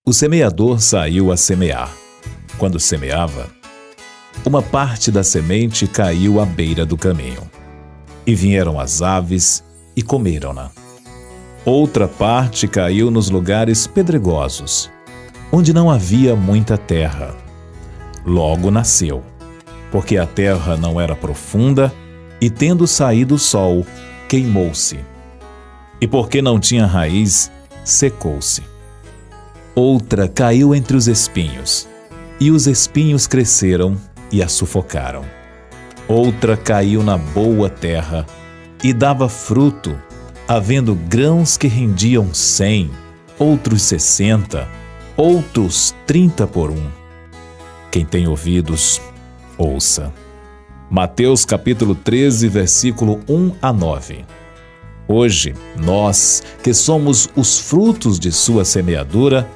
O semeador saiu a semear. Quando semeava, uma parte da semente caiu à beira do caminho. E vieram as aves e comeram-na. Outra parte caiu nos lugares pedregosos, onde não havia muita terra. Logo nasceu, porque a terra não era profunda, e tendo saído o sol, queimou-se. E porque não tinha raiz, secou-se. Outra caiu entre os espinhos, e os espinhos cresceram e a sufocaram. Outra caiu na boa terra, e dava fruto, havendo grãos que rendiam 100, outros 60, outros 30 por um. Quem tem ouvidos, ouça. Mateus capítulo 13, versículo 1 a 9. Hoje, nós, que somos os frutos de sua semeadura,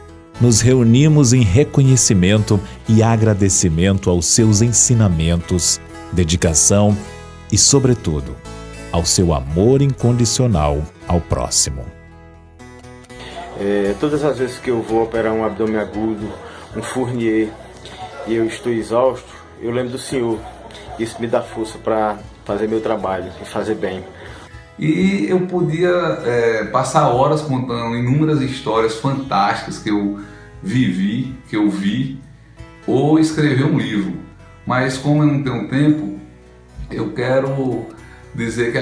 nos reunimos em reconhecimento e agradecimento aos seus ensinamentos, dedicação e, sobretudo, ao seu amor incondicional ao próximo. Todas as vezes que eu vou operar um abdômen agudo, um Fournier, e eu estou exausto, eu lembro do Senhor. Isso me dá força para fazer meu trabalho e fazer bem. E eu podia passar horas contando inúmeras histórias fantásticas que eu vivi, que eu vi, ou escrever um livro. Mas como eu não tenho tempo, eu quero dizer que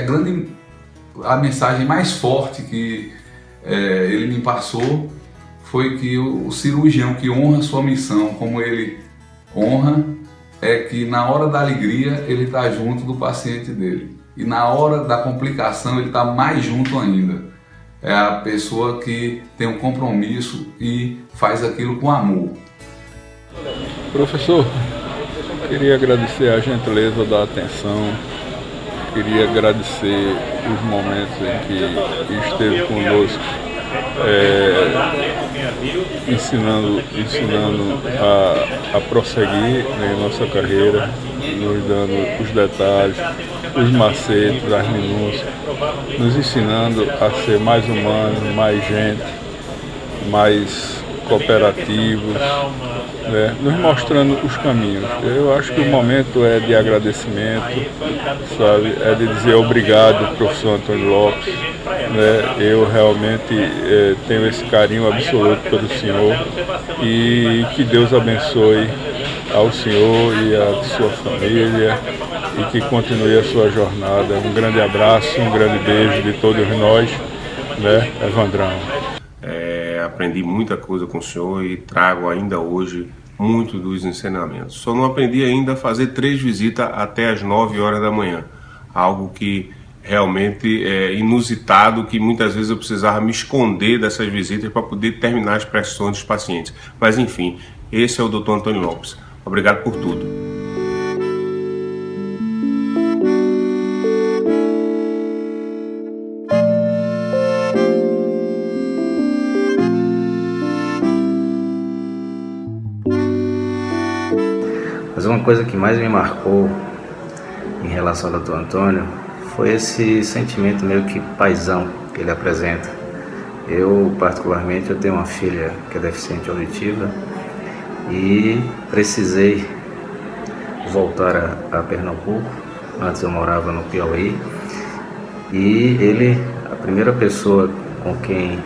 a mensagem mais forte que ele me passou foi que o cirurgião que honra sua missão, como ele honra, é que na hora da alegria ele está junto do paciente dele. E na hora da complicação ele está mais junto ainda. É a pessoa que tem um compromisso e faz aquilo com amor. Professor, queria agradecer a gentileza da atenção, queria agradecer os momentos em que esteve conosco, ensinando a prosseguir em nossa carreira, nos dando os detalhes, os macetes, as minúcias, nos ensinando a ser mais humanos, mais gente, mais cooperativos, nos mostrando os caminhos. Eu acho que o momento é de agradecimento, sabe? É de dizer obrigado, professor Antônio Lopes. Eu realmente tenho esse carinho absoluto pelo senhor e que Deus abençoe ao senhor e a sua família e que continue a sua jornada. Um grande abraço, um grande beijo de todos nós, Evandrão. Aprendi muita coisa com o senhor e trago ainda hoje muito dos ensinamentos. Só não aprendi ainda a fazer 3 visitas até as 9 horas da manhã, algo que realmente é inusitado, que muitas vezes eu precisava me esconder dessas visitas para poder terminar as pressões dos pacientes. Mas enfim, esse é o Dr. Antônio Lopes. Obrigado por tudo. Mas uma coisa que mais me marcou em relação ao Dr. Antônio foi esse sentimento meio que paizão que ele apresenta. Eu, particularmente, eu tenho uma filha que é deficiente auditiva e precisei voltar a Pernambuco. Antes eu morava no Piauí e ele, a primeira pessoa com quem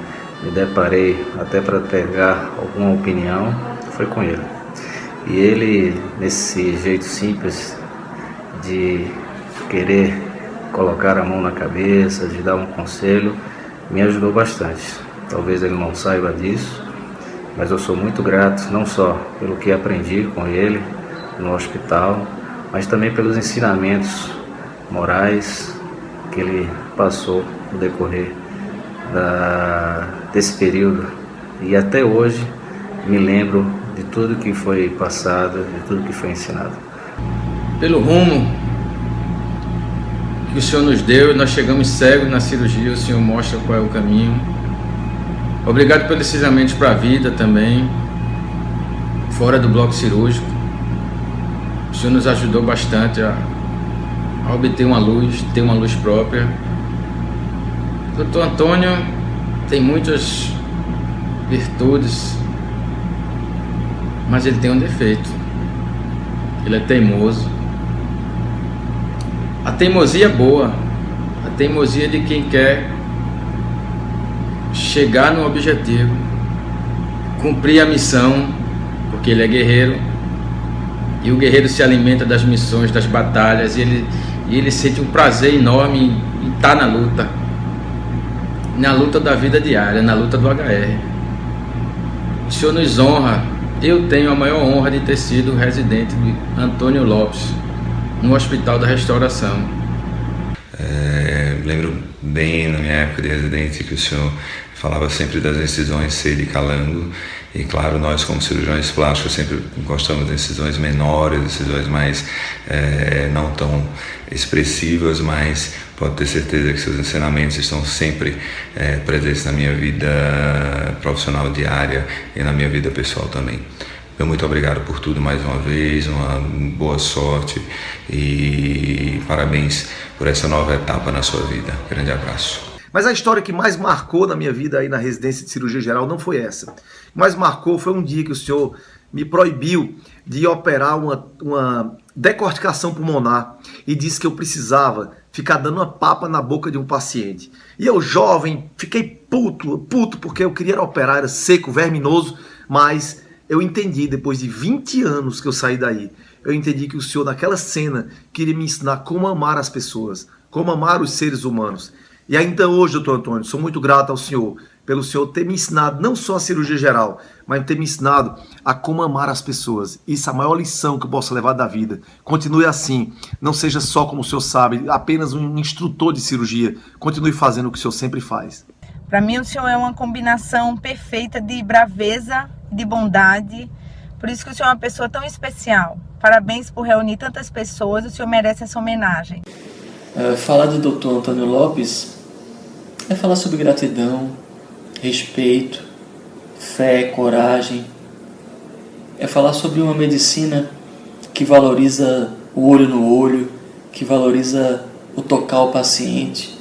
me deparei até para pegar alguma opinião foi com ele. E ele, nesse jeito simples de querer colocar a mão na cabeça, de dar um conselho, me ajudou bastante. Talvez ele não saiba disso, mas eu sou muito grato, não só pelo que aprendi com ele no hospital, mas também pelos ensinamentos morais que ele passou no decorrer desse período. E até hoje me lembro de tudo que foi passado, de tudo que foi ensinado. Pelo rumo que o Senhor nos deu, nós chegamos cegos na cirurgia, o Senhor mostra qual é o caminho. Obrigado pelos ensinamentos para a vida também, fora do bloco cirúrgico. O Senhor nos ajudou bastante a obter uma luz, ter uma luz própria. O Dr. Antônio tem muitas virtudes mas ele tem um defeito. Ele é teimoso. A teimosia é boa. A teimosia é de quem quer chegar no objetivo, cumprir a missão, porque ele é guerreiro. E o guerreiro se alimenta das missões, das batalhas, e ele sente um prazer enorme em estar na luta da vida diária, na luta do HR. O Senhor nos honra. Eu tenho a maior honra de ter sido residente de Antônio Lopes, no Hospital da Restauração. Lembro bem na minha época de residente que o senhor falava sempre das incisões C de calango, e claro, nós como cirurgiões plásticos sempre gostamos de incisões menores, incisões mais não tão expressivas, mas pode ter certeza que seus ensinamentos estão sempre presentes na minha vida profissional diária e na minha vida pessoal também. Meu muito obrigado por tudo mais uma vez, uma boa sorte e parabéns por essa nova etapa na sua vida. Grande abraço. Mas a história que mais marcou na minha vida aí na residência de cirurgia geral não foi essa. O que mais marcou foi um dia que o senhor me proibiu de operar uma decorticação pulmonar e disse que eu precisava ficar dando uma papa na boca de um paciente. E eu, jovem, fiquei puto porque eu queria operar, era seco, verminoso, mas eu entendi, depois de 20 anos que eu saí daí, eu entendi que o senhor naquela cena queria me ensinar como amar as pessoas, como amar os seres humanos. E ainda hoje, doutor Antônio, sou muito grato ao senhor, pelo senhor ter me ensinado não só a cirurgia geral, mas ter me ensinado a como amar as pessoas. Isso é a maior lição que eu posso levar da vida. Continue assim, não seja só, como o senhor sabe, apenas um instrutor de cirurgia. Continue fazendo o que o senhor sempre faz. Para mim, o senhor é uma combinação perfeita de braveza, de bondade. Por isso que o senhor é uma pessoa tão especial. Parabéns por reunir tantas pessoas, o senhor merece essa homenagem. Falar do Dr. Antônio Lopes é falar sobre gratidão, respeito, fé, coragem. É falar sobre uma medicina que valoriza o olho no olho, que valoriza o tocar o paciente,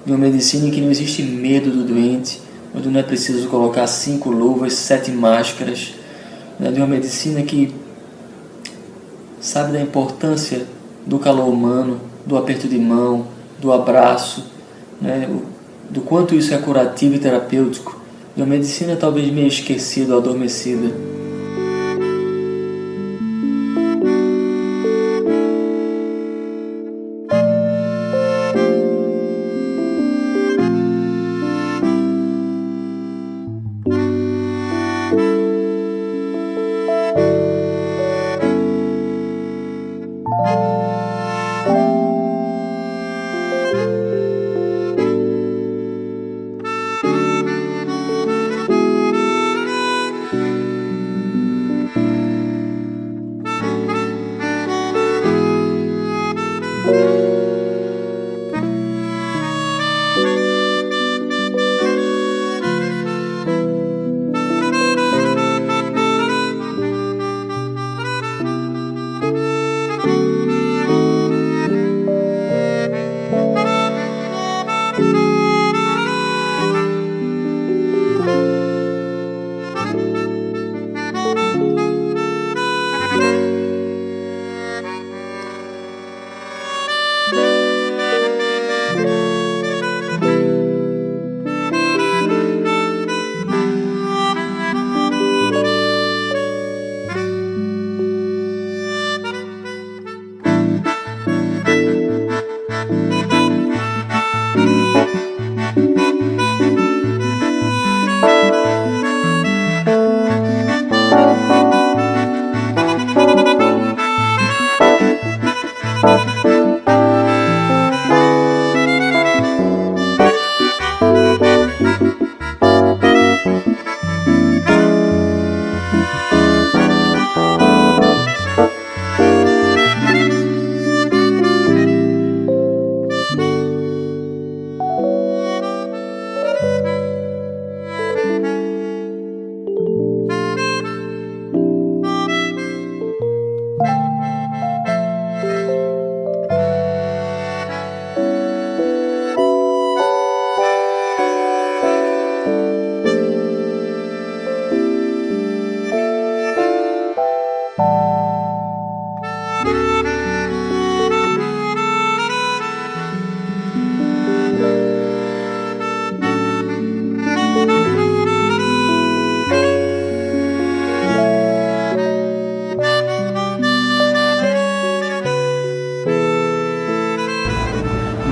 de uma medicina em que não existe medo do doente, onde não é preciso colocar 5 luvas, 7 máscaras, né? De uma medicina que sabe da importância do calor humano, do aperto de mão, do abraço, né? Do quanto isso é curativo e terapêutico, de uma medicina talvez meio esquecida ou adormecida.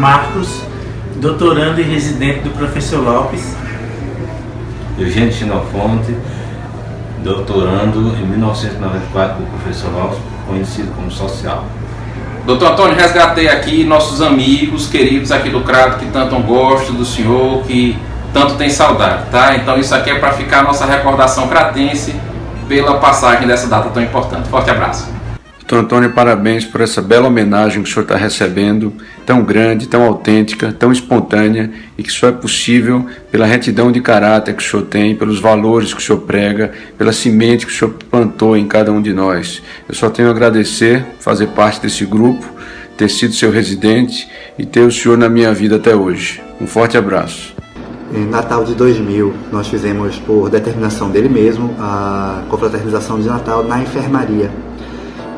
Marcos, doutorando e residente do professor Lopes. Eugênio Xenofonte, doutorando em 1994 pelo professor Lopes, conhecido como social. Doutor Antônio, resgatei aqui nossos amigos queridos aqui do Crato que tanto gostam do senhor, que tanto tem saudade, tá? Então isso aqui é para ficar a nossa recordação cratense pela passagem dessa data tão importante. Forte abraço. Doutor Antônio, parabéns por essa bela homenagem que o senhor está recebendo, tão grande, tão autêntica, tão espontânea, e que só é possível pela retidão de caráter que o senhor tem, pelos valores que o senhor prega, pela semente que o senhor plantou em cada um de nós. Eu só tenho a agradecer, fazer parte desse grupo, ter sido seu residente e ter o senhor na minha vida até hoje. Um forte abraço. Em Natal de 2000, nós fizemos, por determinação dele mesmo, a confraternização de Natal na enfermaria.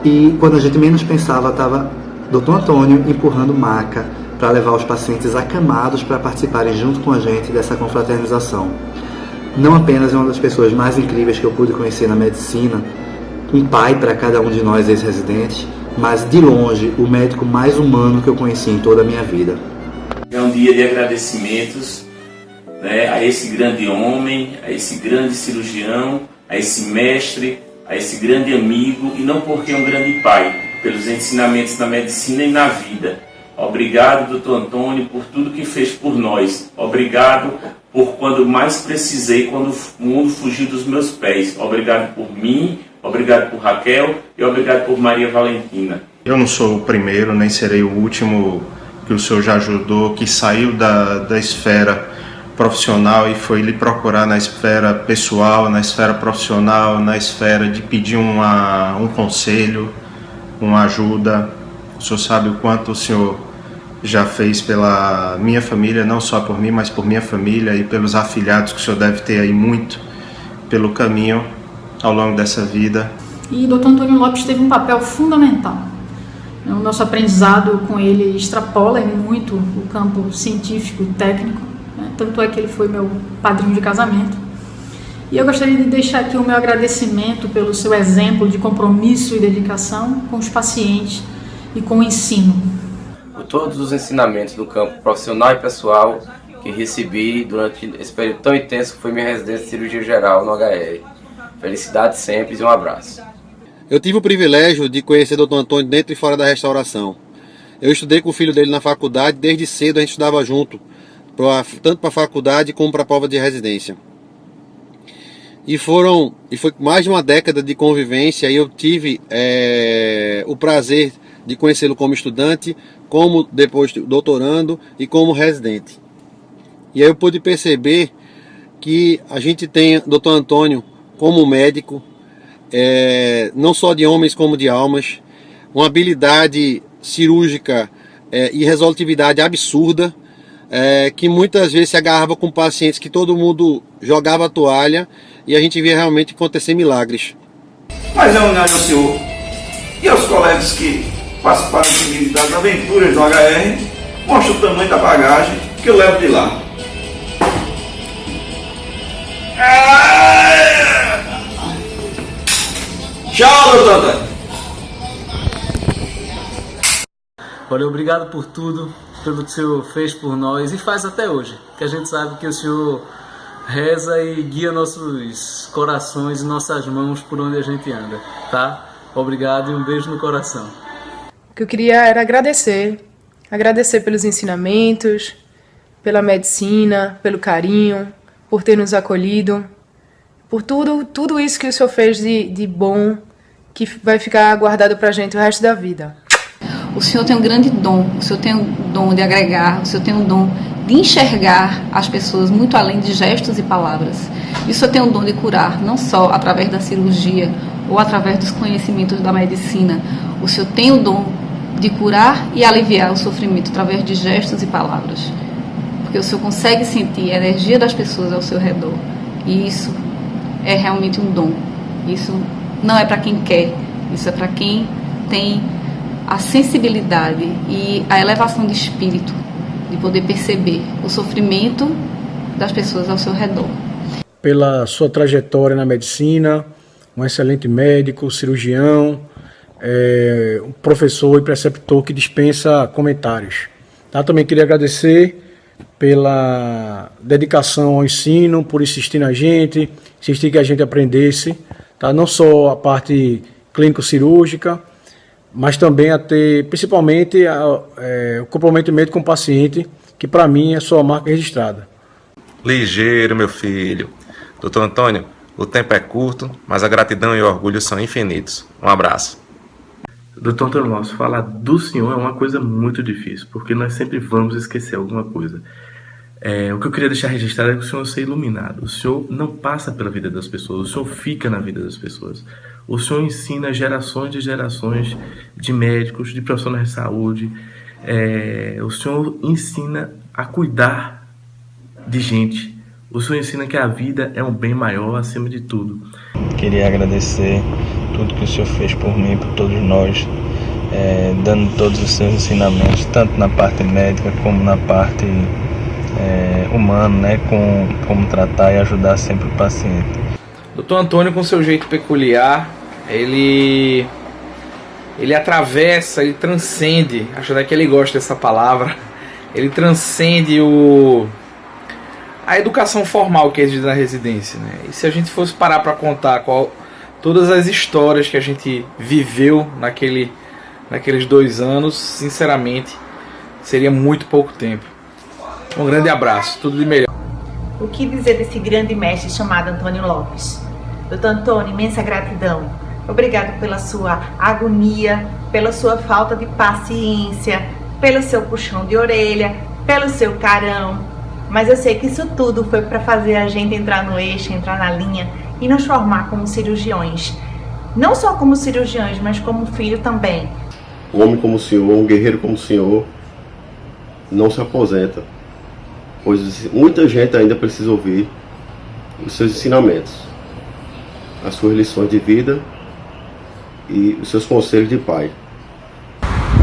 E quando a gente menos pensava, estava Dr. Antônio empurrando maca para levar os pacientes acamados para participarem junto com a gente dessa confraternização. Não apenas é uma das pessoas mais incríveis que eu pude conhecer na medicina, um pai para cada um de nós ex-residentes, mas de longe o médico mais humano que eu conheci em toda a minha vida. É um dia de agradecimentos, né, a esse grande homem, a esse grande cirurgião, a esse mestre, a esse grande amigo, e não porque é um grande pai, pelos ensinamentos na medicina e na vida. Obrigado, doutor Antônio, por tudo que fez por nós. Obrigado por quando mais precisei, quando o mundo fugiu dos meus pés. Obrigado por mim, obrigado por Raquel e obrigado por Maria Valentina. Eu não sou o primeiro, nem serei o último que o senhor já ajudou, que saiu da esfera profissional e foi lhe procurar na esfera pessoal, na esfera profissional, na esfera de pedir um conselho, uma ajuda. O senhor sabe o quanto o senhor já fez pela minha família, não só por mim, mas por minha família e pelos afilhados que o senhor deve ter aí muito pelo caminho ao longo dessa vida. E Dr. Antônio Lopes teve um papel fundamental. O nosso aprendizado com ele extrapola muito o campo científico, técnico. Tanto é que ele foi meu padrinho de casamento. E eu gostaria de deixar aqui o meu agradecimento pelo seu exemplo de compromisso e dedicação com os pacientes e com o ensino. Por todos os ensinamentos do campo profissional e pessoal que recebi durante esse período tão intenso que foi minha residência de cirurgia geral no HR. Felicidades sempre e um abraço. Eu tive o privilégio de conhecer o Dr. Antônio dentro e fora da restauração. Eu estudei com o filho dele na faculdade, desde cedo a gente estudava junto, tanto para a faculdade como para a prova de residência. E foi mais de uma década de convivência e eu tive o prazer de conhecê-lo como estudante, como depois doutorando e como residente. E aí eu pude perceber que a gente tem Dr. Antônio como médico, não só de homens como de almas, uma habilidade cirúrgica e resolutividade absurda, que muitas vezes se agarrava com pacientes que todo mundo jogava a toalha e a gente via realmente acontecer milagres. Mas é homenagem ao senhor e aos colegas que participaram comigo das aventuras do HR, mostra o tamanho da bagagem que eu levo de lá. Tchau, doutor Antônio. Olha, obrigado por tudo, pelo que o senhor fez por nós e faz até hoje, que a gente sabe que o senhor reza e guia nossos corações e nossas mãos por onde a gente anda, tá? Obrigado e um beijo no coração. O que eu queria era agradecer pelos ensinamentos, pela medicina, pelo carinho, por ter nos acolhido, por tudo isso que o senhor fez de bom, que vai ficar guardado pra gente o resto da vida. O senhor tem um grande dom, o senhor tem um dom de agregar, o senhor tem um dom de enxergar as pessoas muito além de gestos e palavras. E o senhor tem um dom de curar, não só através da cirurgia ou através dos conhecimentos da medicina. O senhor tem o dom de curar e aliviar o sofrimento através de gestos e palavras. Porque o senhor consegue sentir a energia das pessoas ao seu redor. E isso é realmente um dom. Isso não é para quem quer, isso é para quem tem a sensibilidade e a elevação de espírito de poder perceber o sofrimento das pessoas ao seu redor. Pela sua trajetória na medicina, um excelente médico, cirurgião, um professor e preceptor que dispensa comentários. Tá? Também queria agradecer pela dedicação ao ensino, por insistir na gente, insistir que a gente aprendesse, tá? Não só a parte clínico-cirúrgica, mas também a ter, principalmente, o comprometimento com o paciente, que para mim é sua marca registrada. Ligeiro, meu filho. Doutor Antônio, o tempo é curto, mas a gratidão e o orgulho são infinitos. Um abraço. Doutor Antônio Lopes, falar do senhor é uma coisa muito difícil, porque nós sempre vamos esquecer alguma coisa. O que eu queria deixar registrado é que o senhor é iluminado. O senhor não passa pela vida das pessoas, o senhor fica na vida das pessoas. O senhor ensina gerações de gerações de médicos, de profissionais de saúde. O senhor ensina a cuidar de gente. O senhor ensina que a vida é um bem maior acima de tudo. Queria agradecer tudo que o senhor fez por mim e por todos nós, dando todos os seus ensinamentos, tanto na parte médica como na parte humana, né, como tratar e ajudar sempre o paciente. Dr. Antônio, com seu jeito peculiar, ele atravessa, ele transcende, acho até que ele gosta dessa palavra, ele transcende a educação formal que existe na residência, né? E se a gente fosse parar para contar todas as histórias que a gente viveu naqueles 2 anos, sinceramente, seria muito pouco tempo. Um grande abraço, tudo de melhor. O que dizer desse grande mestre chamado Antônio Lopes? Doutor Antônio, imensa gratidão. Obrigado pela sua agonia, pela sua falta de paciência, pelo seu puxão de orelha, pelo seu carão. Mas eu sei que isso tudo foi para fazer a gente entrar no eixo, entrar na linha e nos formar como cirurgiões. Não só como cirurgiões, mas como filho também. Um homem como o senhor, um guerreiro como o senhor, não se aposenta, pois muita gente ainda precisa ouvir os seus ensinamentos, as suas lições de vida e os seus conselhos de pai.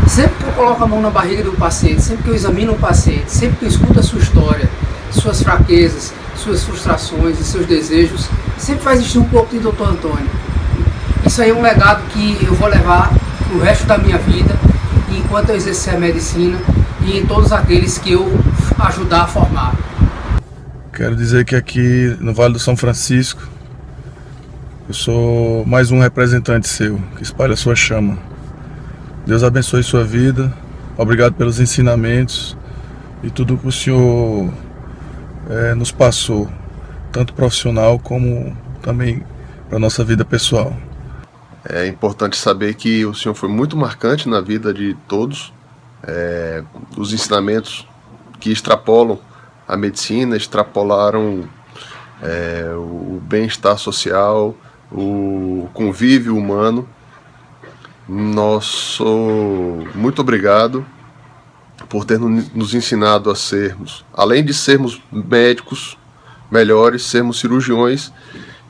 Sempre que eu coloco a mão na barriga do paciente, sempre que eu examino o paciente, sempre que eu escuto a sua história, suas fraquezas, suas frustrações e seus desejos, sempre vai existir um pouco de Dr. Antônio. Isso aí é um legado que eu vou levar o resto da minha vida, enquanto eu exercer a medicina e em todos aqueles que eu ajudar a formar. Quero dizer que aqui no Vale do São Francisco, eu sou mais um representante seu, que espalha a sua chama. Deus abençoe sua vida, obrigado pelos ensinamentos e tudo que o senhor nos passou, tanto profissional como também para a nossa vida pessoal. É importante saber que o senhor foi muito marcante na vida de todos. Os ensinamentos que extrapolam a medicina, extrapolaram o bem-estar social, o convívio humano. Muito obrigado por ter nos ensinado a sermos, além de sermos médicos melhores, sermos cirurgiões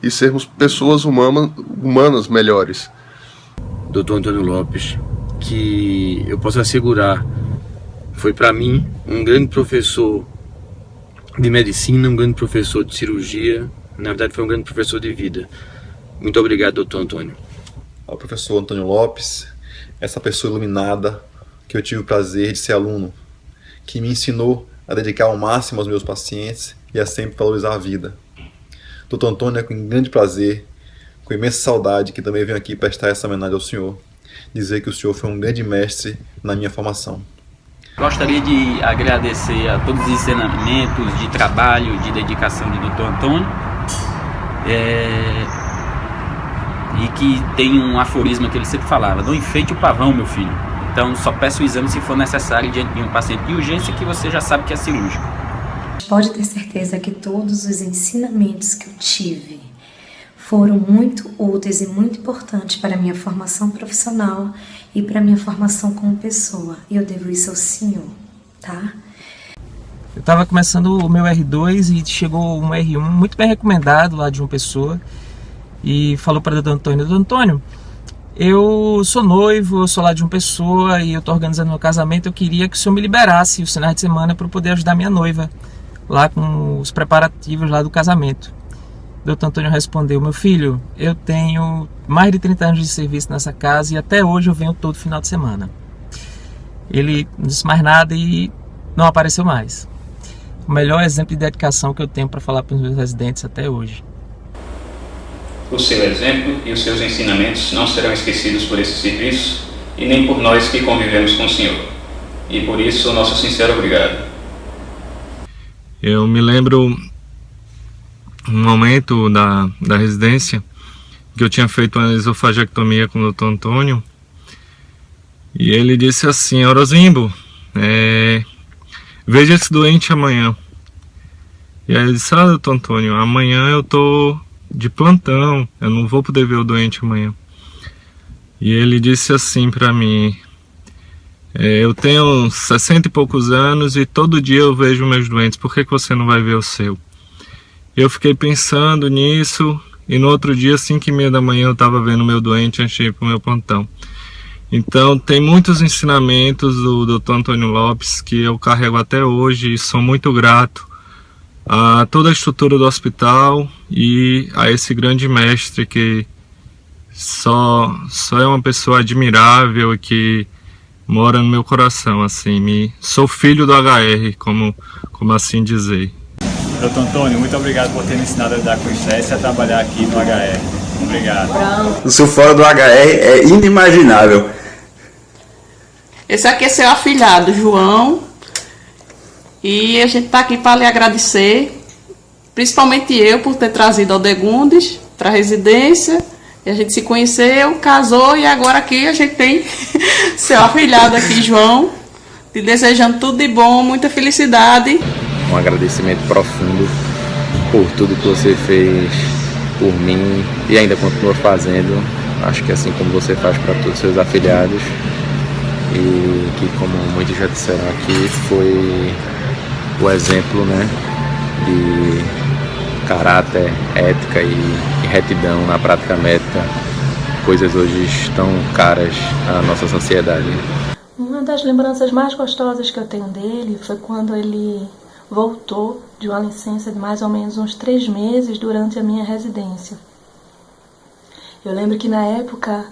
e sermos pessoas humanas melhores. Dr. Antônio Lopes, que eu posso assegurar, foi para mim um grande professor de medicina, um grande professor de cirurgia, na verdade foi um grande professor de vida. Muito obrigado, Dr. Antônio. Ao professor Antônio Lopes, essa pessoa iluminada que eu tive o prazer de ser aluno, que me ensinou a dedicar ao máximo aos meus pacientes e a sempre valorizar a vida. Dr. Antônio, é com grande prazer, com imensa saudade, que também venho aqui prestar essa homenagem ao senhor, dizer que o senhor foi um grande mestre na minha formação. Gostaria de agradecer a todos os ensinamentos de trabalho, de dedicação de Dr. Antônio, e que tem um aforismo que ele sempre falava: não enfeite o pavão, meu filho. Então só peça o exame se for necessário diante de um paciente de urgência que você já sabe que é cirúrgico. Pode ter certeza que todos os ensinamentos que eu tive foram muito úteis e muito importantes para a minha formação profissional e para a minha formação como pessoa. E eu devo isso ao senhor, tá? Eu estava começando o meu R2 e chegou um R1 muito bem recomendado lá de uma pessoa e falou para o Dr. Antônio: Dr. Antônio, eu sou noivo, eu sou lá de uma pessoa e eu estou organizando meu casamento, eu queria que o senhor me liberasse os finais de semana para eu poder ajudar minha noiva lá com os preparativos lá do casamento. O Dr. Antônio respondeu: meu filho, eu tenho mais de 30 anos de serviço nessa casa e até hoje eu venho todo final de semana. Ele não disse mais nada e não apareceu mais. O melhor exemplo de dedicação que eu tenho para falar para os meus residentes até hoje. O seu exemplo e os seus ensinamentos não serão esquecidos por esse serviço e nem por nós que convivemos com o senhor. E por isso, nosso sincero obrigado. Eu me lembro um momento da residência que eu tinha feito uma esofagectomia com o Dr. Antônio e ele disse assim: Orozimbo, veja esse doente amanhã. E aí eu disse: Dr. Antônio, amanhã eu tô de plantão, eu não vou poder ver o doente amanhã. E ele disse assim pra mim: eu tenho 60 e poucos anos e todo dia eu vejo meus doentes, por que você não vai ver o seu? Eu fiquei pensando nisso e no outro dia, 5h30 da manhã, eu estava vendo meu doente antes de ir pro meu plantão. Então tem muitos ensinamentos do Dr. Antônio Lopes que eu carrego até hoje e sou muito grato a toda a estrutura do hospital e a esse grande mestre que só é uma pessoa admirável e que mora no meu coração, assim, sou filho do HR, como assim dizer. Dr. Antônio, muito obrigado por ter me ensinado a lidar com estresse e a trabalhar aqui no HR. Obrigado. O seu fora do HR é inimaginável. Esse aqui é seu afilhado, João. E a gente está aqui para lhe agradecer, principalmente eu, por ter trazido Aldegundes para a residência. E a gente se conheceu, casou e agora aqui a gente tem seu afilhado aqui, João. Te desejando tudo de bom, muita felicidade. Um agradecimento profundo por tudo que você fez por mim e ainda continua fazendo. Acho que assim como você faz para todos os seus afiliados. E que, como muitos já disseram aqui, foi o exemplo, né, de caráter, ética e retidão na prática médica, coisas hoje tão caras à nossa sociedade. Uma das lembranças mais gostosas que eu tenho dele foi quando ele voltou de uma licença de mais ou menos uns 3 meses durante a minha residência. Eu lembro que na época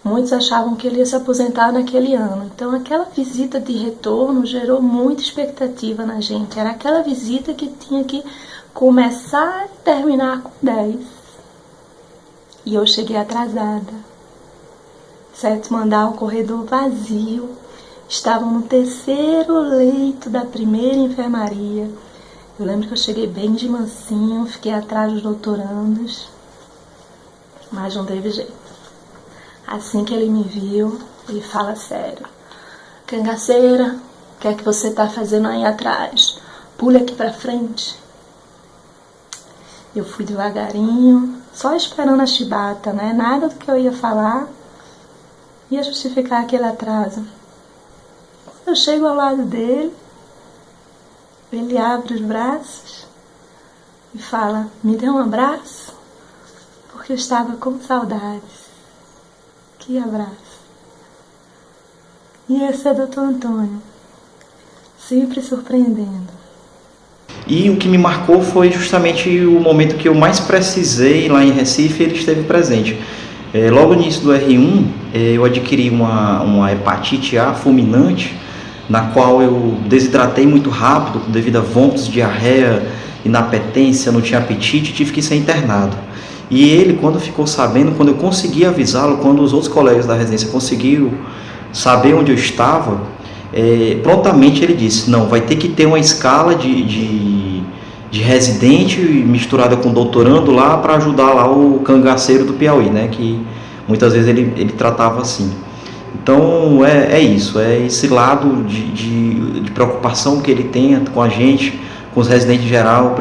muitos achavam que ele ia se aposentar naquele ano. Então aquela visita de retorno gerou muita expectativa na gente. Era aquela visita que tinha que começar e terminar com 10. E eu cheguei atrasada. 7º andar, o corredor vazio. Estavam no 3º leito da primeira enfermaria. Eu lembro que eu cheguei bem de mansinho, fiquei atrás dos doutorandos. Mas não teve jeito. Assim que ele me viu, ele fala sério: Cangaceira, o que é que você tá fazendo aí atrás? Pule aqui pra frente. Eu fui devagarinho, só esperando a chibata, né? Nada do que eu ia falar ia justificar aquele atraso. Eu chego ao lado dele, ele abre os braços e fala: me dê um abraço, porque eu estava com saudades. Que abraço. E esse é o Dr. Antônio, sempre surpreendendo. E o que me marcou foi justamente o momento que eu mais precisei lá em Recife, ele esteve presente. Logo no início do R1, eu adquiri uma hepatite A fulminante, na qual eu desidratei muito rápido, devido a vômitos, diarreia, inapetência, não tinha apetite, tive que ser internado. E ele, quando ficou sabendo, quando eu consegui avisá-lo, quando os outros colegas da residência conseguiram saber onde eu estava, prontamente ele disse: não, vai ter que ter uma escala de residente misturada com doutorando lá para ajudar lá o cangaceiro do Piauí, né, que muitas vezes ele tratava assim. Então é isso, é esse lado de preocupação que ele tem com a gente, com os residentes em geral,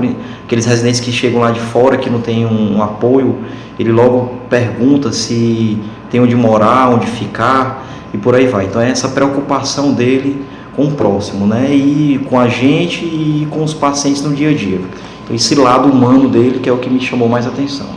aqueles residentes que chegam lá de fora, que não tem um apoio, ele logo pergunta se tem onde morar, onde ficar e por aí vai. Então é essa preocupação dele com o próximo, né? E com a gente e com os pacientes no dia a dia. Então esse lado humano dele que é o que me chamou mais atenção.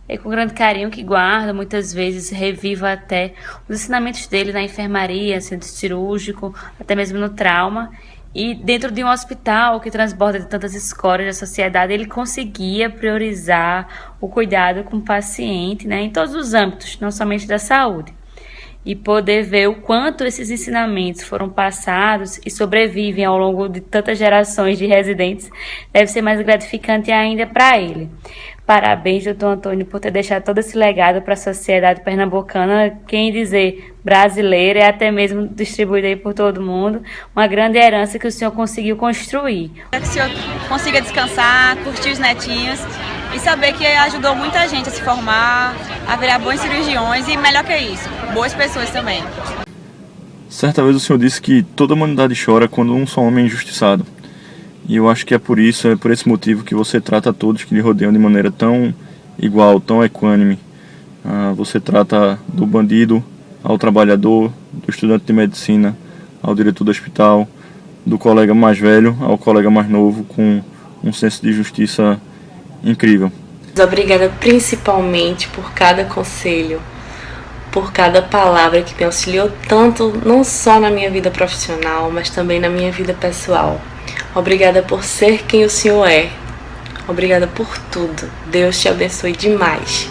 É com grande carinho que guardo, muitas vezes revivo até os ensinamentos dele na enfermaria, centro cirúrgico, até mesmo no trauma. E dentro de um hospital que transborda de tantas escórias da sociedade, ele conseguia priorizar o cuidado com o paciente, né, em todos os âmbitos, não somente da saúde. e poder ver o quanto esses ensinamentos foram passados e sobrevivem ao longo de tantas gerações de residentes deve ser mais gratificante ainda para ele. Parabéns, doutor Antônio, por ter deixado todo esse legado para a sociedade pernambucana, quem dizer brasileira e até mesmo distribuída aí por todo mundo, uma grande herança que o senhor conseguiu construir. Que o senhor consiga descansar, curtir os netinhos e saber que ajudou muita gente a se formar, a virar bons cirurgiões e, melhor que isso, boas pessoas também. Certa vez o senhor disse que toda a humanidade chora quando um só homem é injustiçado. E eu acho que é por esse motivo que você trata todos que lhe rodeiam de maneira tão igual, tão equânime. Você trata do bandido ao trabalhador, do estudante de medicina ao diretor do hospital, do colega mais velho ao colega mais novo, com um senso de justiça incrível. Obrigada principalmente por cada conselho, por cada palavra que me auxiliou tanto, não só na minha vida profissional, mas também na minha vida pessoal. Obrigada por ser quem o senhor é. Obrigada por tudo. Deus te abençoe demais.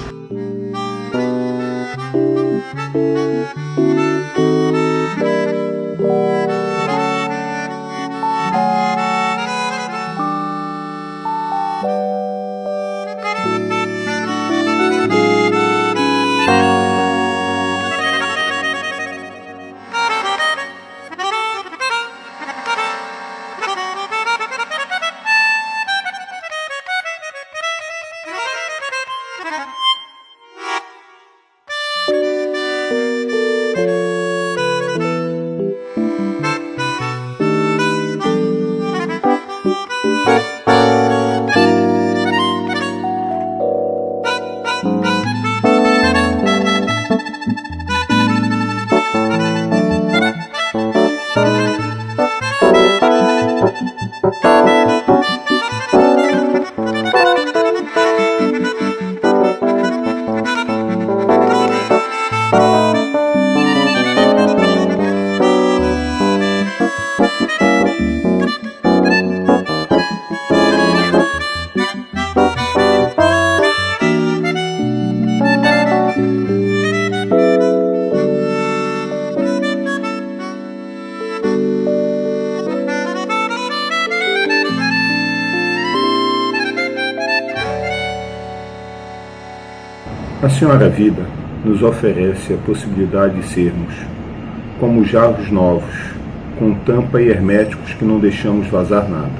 A Senhora Vida nos oferece a possibilidade de sermos como jarros novos, com tampa e herméticos que não deixamos vazar nada,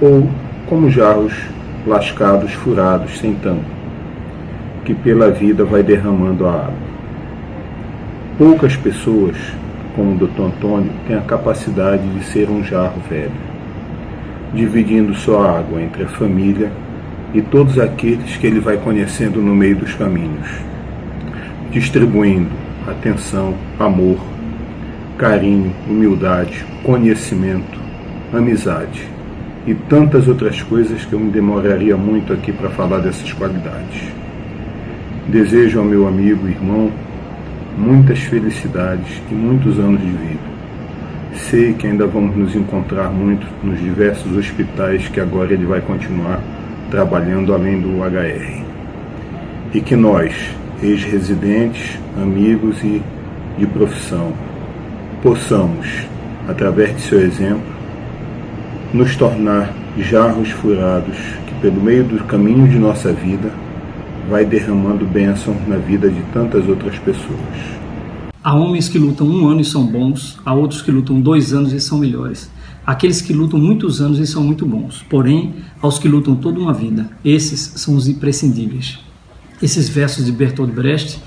ou como jarros lascados, furados, sem tampa, que pela vida vai derramando a água. Poucas pessoas, como o Dr. Antônio, têm a capacidade de ser um jarro velho, dividindo sua água entre a família e todos aqueles que ele vai conhecendo no meio dos caminhos, distribuindo atenção, amor, carinho, humildade, conhecimento, amizade e tantas outras coisas que eu me demoraria muito aqui para falar dessas qualidades. Desejo ao meu amigo e irmão muitas felicidades e muitos anos de vida. Sei que ainda vamos nos encontrar muito nos diversos hospitais que agora ele vai continuar trabalhando além do HR. E que nós, ex-residentes, amigos e de profissão, possamos, através de seu exemplo, nos tornar jarros furados que pelo meio do caminho de nossa vida vai derramando bênçãos na vida de tantas outras pessoas. Há homens que lutam 1 ano e são bons, há outros que lutam 2 anos e são melhores. Aqueles que lutam muitos anos e são muito bons, porém, aos que lutam toda uma vida, esses são os imprescindíveis. Esses versos de Bertolt Brecht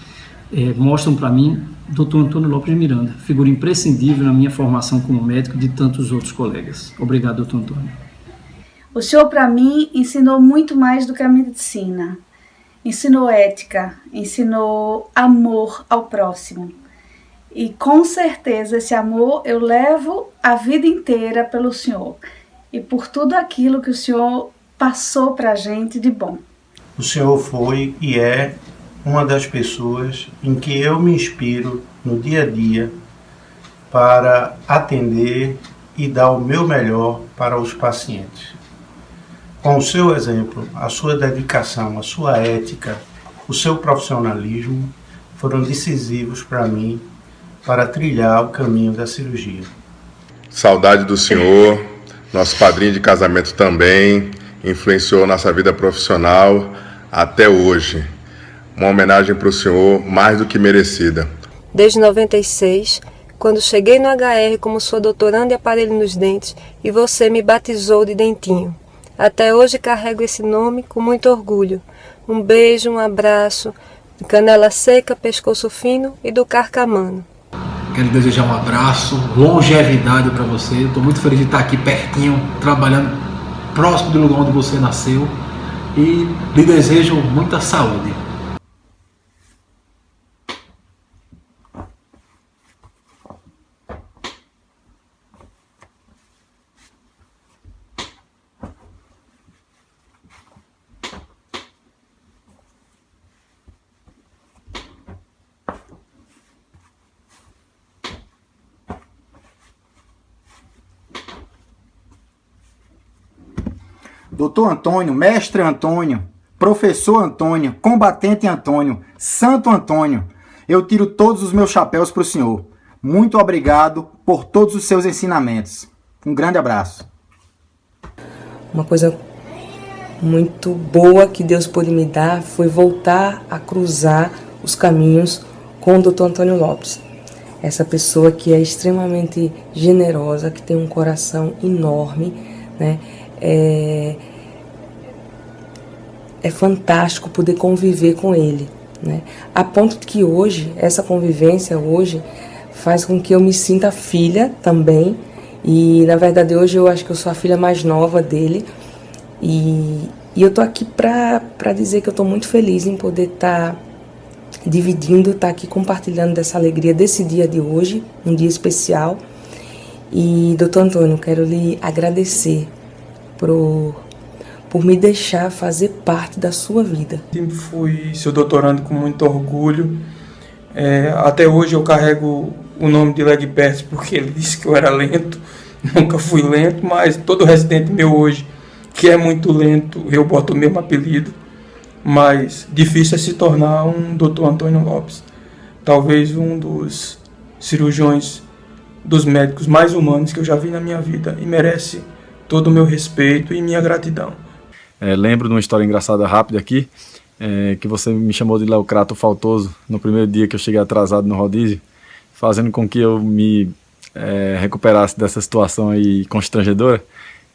mostram para mim Dr. Antônio Lopes de Miranda, figura imprescindível na minha formação como médico e de tantos outros colegas. Obrigado, Dr. Antônio. O senhor, para mim, ensinou muito mais do que a medicina. Ensinou ética, ensinou amor ao próximo. E com certeza esse amor eu levo a vida inteira pelo senhor e por tudo aquilo que o senhor passou para a gente de bom. O senhor foi e é uma das pessoas em que eu me inspiro no dia a dia para atender e dar o meu melhor para os pacientes. Com o seu exemplo, a sua dedicação, a sua ética, o seu profissionalismo foram decisivos para mim para trilhar o caminho da cirurgia. Saudade do senhor, nosso padrinho de casamento também, influenciou nossa vida profissional até hoje. Uma homenagem para o senhor mais do que merecida. Desde 96, quando cheguei no HR como sua doutoranda e aparelho nos dentes, e você me batizou de Dentinho. Até hoje carrego esse nome com muito orgulho. Um beijo, um abraço, de canela seca, pescoço fino e do carcamano. Quero desejar um abraço, longevidade para você. Estou muito feliz de estar aqui pertinho, trabalhando próximo do lugar onde você nasceu. E lhe desejo muita saúde. Doutor Antônio, mestre Antônio, professor Antônio, combatente Antônio, santo Antônio, eu tiro todos os meus chapéus para o senhor. Muito obrigado por todos os seus ensinamentos. Um grande abraço. Uma coisa muito boa que Deus pôde me dar foi voltar a cruzar os caminhos com o Dr. Antônio Lopes. Essa pessoa que é extremamente generosa, que tem um coração enorme, né? É fantástico poder conviver com ele, né? A ponto de que hoje, essa convivência hoje, faz com que eu me sinta filha também. E na verdade hoje eu acho que eu sou a filha mais nova dele. E eu tô aqui para dizer que eu tô muito feliz em poder estar dividindo, estar aqui compartilhando dessa alegria desse dia de hoje, um dia especial. E doutor Antônio, quero lhe agradecer por me deixar fazer parte da sua vida. Sempre fui seu doutorando com muito orgulho. Até hoje eu carrego o nome de Legberto porque ele disse que eu era lento. Nunca fui lento, mas todo residente meu hoje que é muito lento, eu boto o mesmo apelido. Mas difícil é se tornar um doutor Antônio Lopes. Talvez um dos cirurgiões, dos médicos mais humanos que eu já vi na minha vida e merece todo o meu respeito e minha gratidão. Lembro de uma história engraçada rápida aqui, que você me chamou de Leocrato Faltoso no primeiro dia que eu cheguei atrasado no rodízio, fazendo com que eu me recuperasse dessa situação aí constrangedora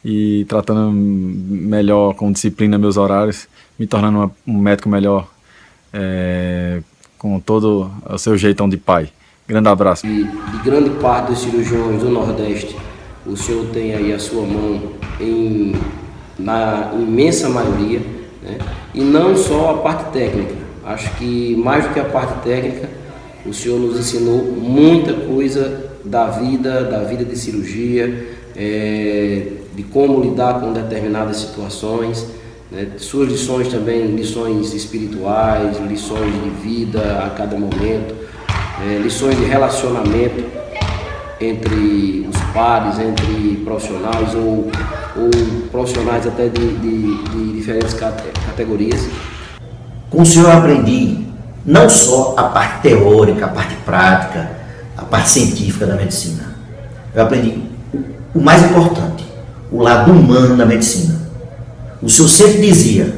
e tratando melhor, com disciplina, meus horários, me tornando um médico melhor, com todo o seu jeitão de pai. Grande abraço. De grande parte dos cirurgiões do Nordeste, o senhor tem aí a sua mão na imensa maioria, né? E não só a parte técnica. Acho que mais do que a parte técnica, o senhor nos ensinou muita coisa da vida de cirurgia, de como lidar com determinadas situações, né? Suas lições também, lições espirituais, lições de vida a cada momento, lições de relacionamento entre os pares, entre profissionais ou profissionais até de diferentes categorias. Com o senhor eu aprendi não só a parte teórica, a parte prática, a parte científica da medicina. Eu aprendi o mais importante, o lado humano da medicina. O senhor sempre dizia,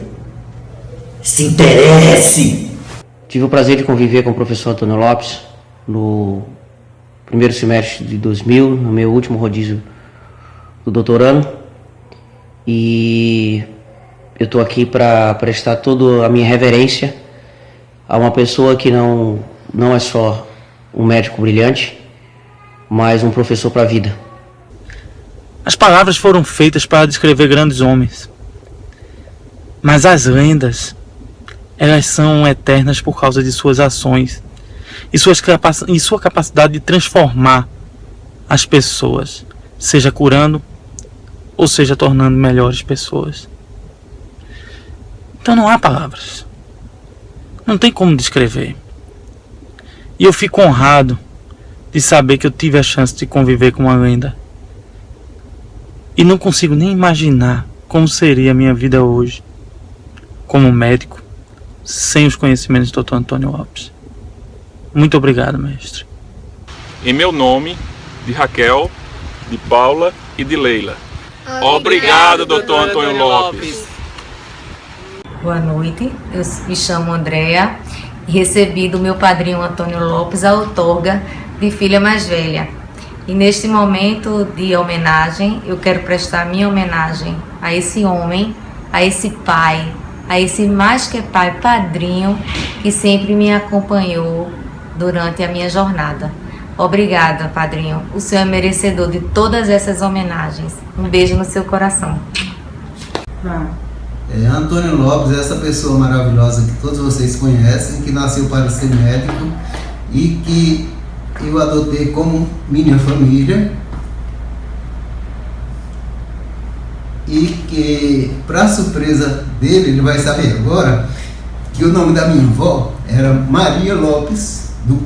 se interesse. Tive o prazer de conviver com o professor Antônio Lopes no primeiro semestre de 2000, no meu último rodízio do doutorando, e eu estou aqui para prestar toda a minha reverência a uma pessoa que não é só um médico brilhante, mas um professor para a vida. As palavras foram feitas para descrever grandes homens, mas as lendas, elas são eternas por causa de suas ações e sua capacidade de transformar as pessoas, seja curando ou seja tornando melhores pessoas. Então não há palavras, não tem como descrever. E eu fico honrado de saber que eu tive a chance de conviver com uma lenda. E não consigo nem imaginar como seria a minha vida hoje como médico sem os conhecimentos do Dr. Antônio Lopes. Muito obrigado, mestre. em meu nome, de Raquel, de Paula e de Leila. Obrigado, doutor Antônio Lopes. Boa noite, eu me chamo Andréa e recebi do meu padrinho Antônio Lopes a outorga de filha mais velha. E neste momento de homenagem, eu quero prestar minha homenagem a esse homem, a esse pai, a esse mais que pai, padrinho, que sempre me acompanhou durante a minha jornada. Obrigada, padrinho. O senhor é merecedor de todas essas homenagens. Um beijo no seu coração. Antônio Lopes é essa pessoa maravilhosa que todos vocês conhecem, que nasceu para ser médico e que eu adotei como minha família. E que, para surpresa dele, ele vai saber agora que o nome da minha avó era Maria Lopes do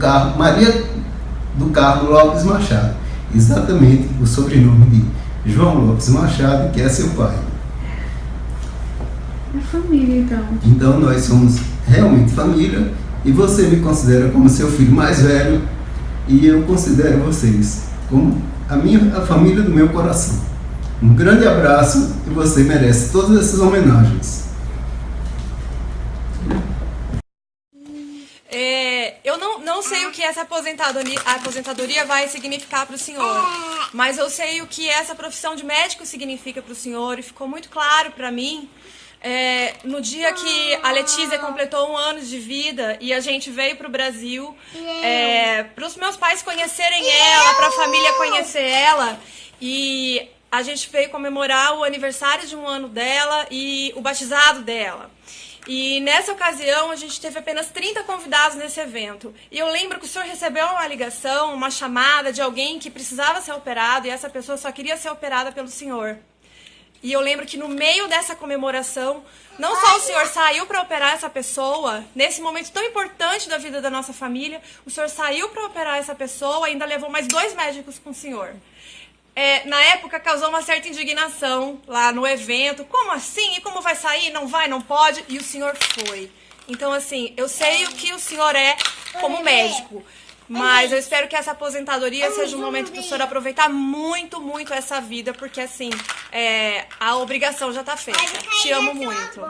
Carmo Lopes Machado, exatamente o sobrenome de João Lopes Machado, que é seu pai. É família, então. Então nós somos realmente família e você me considera como seu filho mais velho e eu considero vocês como a família do meu coração. Um grande abraço e você merece todas essas homenagens. Eu não sei o que essa aposentadoria vai significar para o senhor, mas eu sei o que essa profissão de médico significa para o senhor e ficou muito claro para mim no dia que a Letícia completou 1 ano de vida e a gente veio para o Brasil, para os meus pais conhecerem ela, para a família conhecer ela, e a gente veio comemorar o aniversário de 1 ano dela e o batizado dela. E nessa ocasião a gente teve apenas 30 convidados nesse evento. E eu lembro que o senhor recebeu uma ligação, uma chamada de alguém que precisava ser operado e essa pessoa só queria ser operada pelo senhor. E eu lembro que no meio dessa comemoração, não só o senhor saiu para operar essa pessoa, nesse momento tão importante da vida da nossa família, o senhor saiu para operar essa pessoa e ainda levou mais 2 médicos com o senhor. Na época causou uma certa indignação lá no evento. Como assim? E como vai sair? Não vai, não pode? E o senhor foi. Então, assim, eu sei o que o senhor é como médico, mas eu espero que essa aposentadoria seja um momento para o senhor aproveitar muito, muito essa vida, porque, assim, a obrigação já está feita. Te amo muito.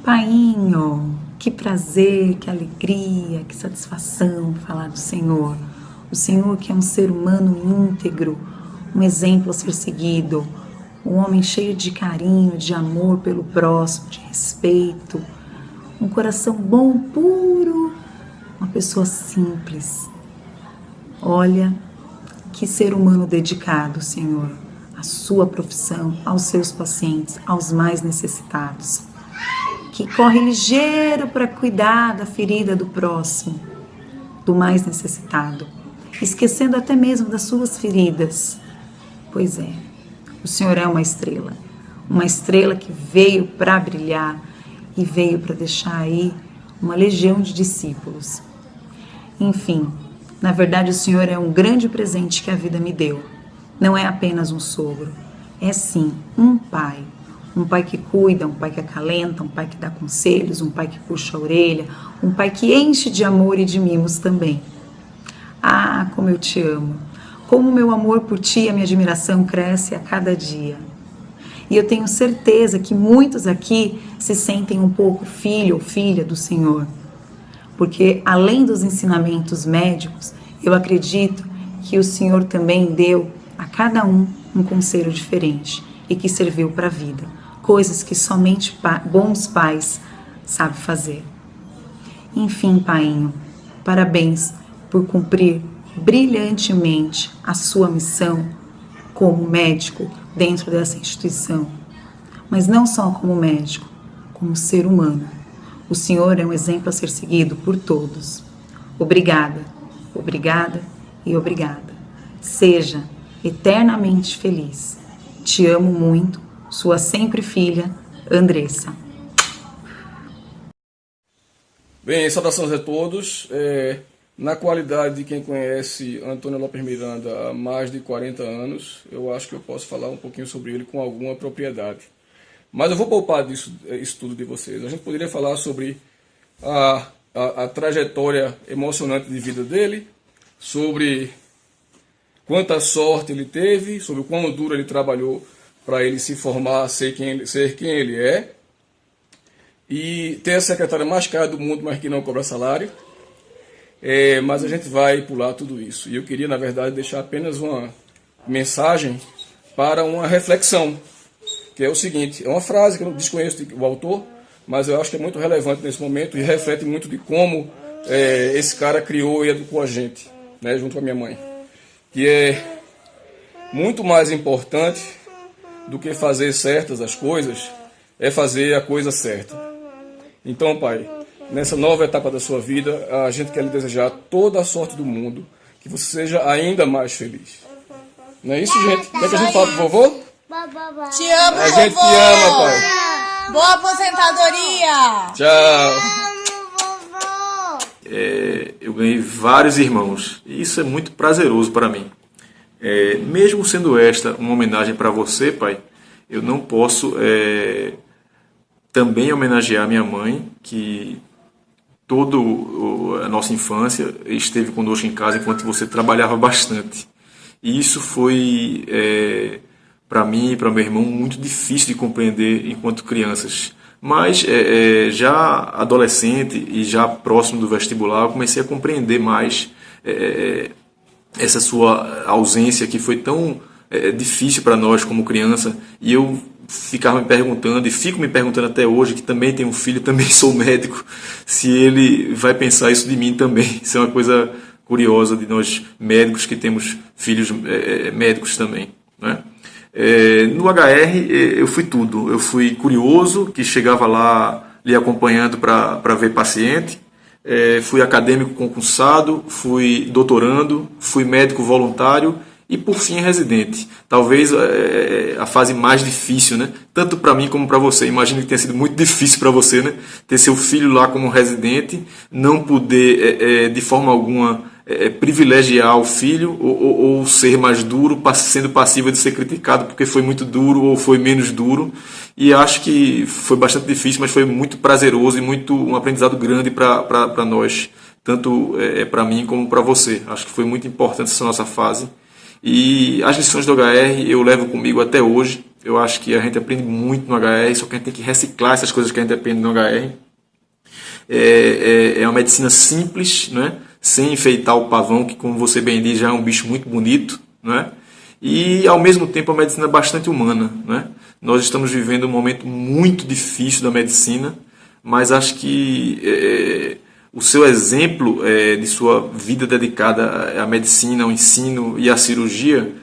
Painho, que prazer, que alegria, que satisfação falar do Senhor. O Senhor que é um ser humano íntegro, um exemplo a ser seguido, um homem cheio de carinho, de amor pelo próximo, de respeito, um coração bom, puro, uma pessoa simples. Olha, que ser humano dedicado, Senhor, à sua profissão, aos seus pacientes, aos mais necessitados, que corre ligeiro para cuidar da ferida do próximo, do mais necessitado, esquecendo até mesmo das suas feridas. Pois é, o Senhor é uma estrela que veio para brilhar e veio para deixar aí uma legião de discípulos. Enfim, na verdade o Senhor é um grande presente que a vida me deu. Não é apenas um sogro, é sim um pai que cuida, um pai que acalenta, um pai que dá conselhos, um pai que puxa a orelha, um pai que enche de amor e de mimos também. Ah, como eu te amo, como o meu amor por ti e a minha admiração cresce a cada dia. E eu tenho certeza que muitos aqui se sentem um pouco filho ou filha do Senhor, porque além dos ensinamentos médicos, eu acredito que o Senhor também deu a cada um conselho diferente e que serviu para a vida, coisas que somente bons pais sabem fazer. Enfim, painho, parabéns por cumprir brilhantemente a sua missão como médico dentro dessa instituição. Mas não só como médico, como ser humano. O Senhor é um exemplo a ser seguido por todos. Obrigada, obrigada e obrigada. Seja eternamente feliz. Te amo muito, sua sempre filha, Andressa. Bem, saudações a todos. Na qualidade de quem conhece Antônio Lopes Miranda há mais de 40 anos, eu acho que eu posso falar um pouquinho sobre ele com alguma propriedade. Mas eu vou poupar isso tudo de vocês. A gente poderia falar sobre a trajetória emocionante de vida dele, sobre quanta sorte ele teve, sobre o quão duro ele trabalhou para ele se formar, ser quem ele é, e ter a secretária mais cara do mundo, mas que não cobra salário. Mas a gente vai pular tudo isso. E eu queria, na verdade, deixar apenas uma mensagem para uma reflexão, que é o seguinte: é uma frase que eu não desconheço o autor, mas eu acho que é muito relevante nesse momento e reflete muito de como esse cara criou e educou a gente, né, junto com a minha mãe. Que é muito mais importante do que fazer certas as coisas, é fazer a coisa certa. Então, pai, nessa nova etapa da sua vida, a gente quer lhe desejar toda a sorte do mundo, que você seja ainda mais feliz. Não é isso, gente? O que é que a gente fala pro vovô? Te amo, a gente vovô. te ama, pai. Boa aposentadoria. Tchau. Eu ganhei vários irmãos e isso é muito prazeroso para mim. Mesmo sendo esta uma homenagem para você, pai, eu não posso também homenagear minha mãe, que toda a nossa infância esteve conosco em casa enquanto você trabalhava bastante. E isso foi, para mim e para meu irmão, muito difícil de compreender enquanto crianças. Mas já adolescente e já próximo do vestibular, eu comecei a compreender mais essa sua ausência que foi tão difícil para nós como criança. E eu ficava me perguntando, e fico me perguntando até hoje, que também tenho um filho, também sou médico, se ele vai pensar isso de mim também. Isso é uma coisa curiosa de nós médicos que temos filhos médicos também, né? No HR eu fui tudo. Eu fui curioso, que chegava lá lhe acompanhando para ver paciente, fui acadêmico concursado, fui doutorando, fui médico voluntário e por fim residente. Talvez a fase mais difícil, né? Tanto para mim como para você. Imagino que tenha sido muito difícil para você, né? Ter seu filho lá como residente, não poder de forma alguma privilegiar o filho ou ser mais duro, sendo passível de ser criticado porque foi muito duro ou foi menos duro. E acho que foi bastante difícil, mas foi muito prazeroso e um aprendizado grande para nós, tanto para mim como para você. Acho que foi muito importante essa nossa fase. E as lições do HR eu levo comigo até hoje. Eu acho que a gente aprende muito no HR, só que a gente tem que reciclar essas coisas que a gente aprende no HR. É uma medicina simples, né? Sem enfeitar o pavão, que, como você bem diz, já é um bicho muito bonito, né? E ao mesmo tempo a medicina é bastante humana, né? Nós estamos vivendo um momento muito difícil da medicina, mas acho que o seu exemplo de sua vida dedicada à medicina, ao ensino e à cirurgia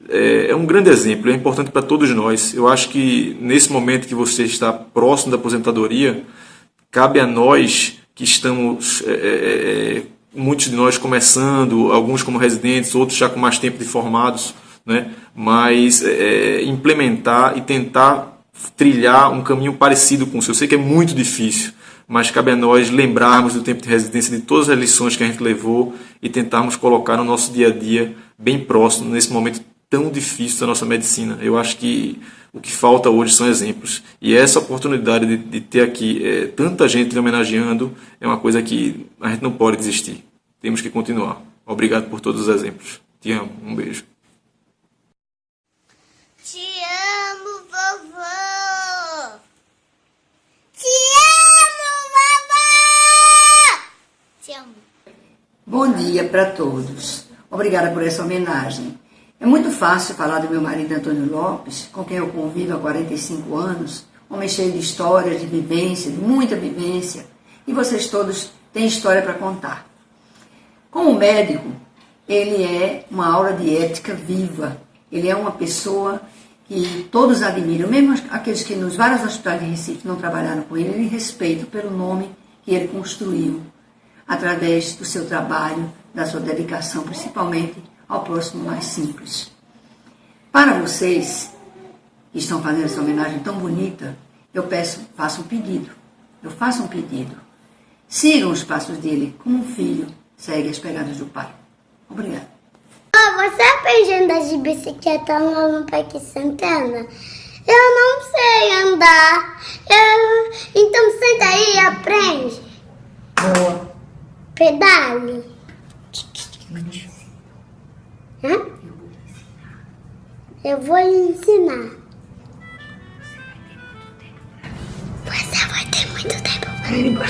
é um grande exemplo, é importante para todos nós. Eu acho que nesse momento que você está próximo da aposentadoria, cabe a nós que estamos, muitos de nós começando, alguns como residentes, outros já com mais tempo de formados, né? Mas implementar e tentar trilhar um caminho parecido com o seu. Eu sei que é muito difícil, mas cabe a nós lembrarmos do tempo de residência, de todas as lições que a gente levou e tentarmos colocar no nosso dia a dia bem próximo, nesse momento tão difícil da nossa medicina. Eu acho que o que falta hoje são exemplos. E essa oportunidade de ter aqui tanta gente lhe homenageando é uma coisa que a gente não pode desistir. Temos que continuar. Obrigado por todos os exemplos. Te amo. Um beijo. Te amo, vovô! Te amo, vovô! Te amo. Bom dia para todos. Obrigada por essa homenagem. É muito fácil falar do meu marido Antônio Lopes, com quem eu convivo há 45 anos, homem cheio de histórias, de vivência, de muita vivência, e vocês todos têm história para contar. Como médico, ele é uma aura de ética viva, ele é uma pessoa que todos admiram, mesmo aqueles que nos vários hospitais de Recife não trabalharam com ele respeitam pelo nome que ele construiu, através do seu trabalho, da sua dedicação, principalmente ao próximo mais simples. Para vocês que estão fazendo essa homenagem tão bonita, eu faço um pedido. Eu faço um pedido. Sigam os passos dele, como um filho segue as pegadas do pai. Obrigada. Você aprende a andar de bicicleta lá no Parque Santana? Eu não sei andar. Então senta aí e aprende. Boa. Pedale. Hã? Eu vou lhe ensinar. Você vai ter muito tempo para ir embora.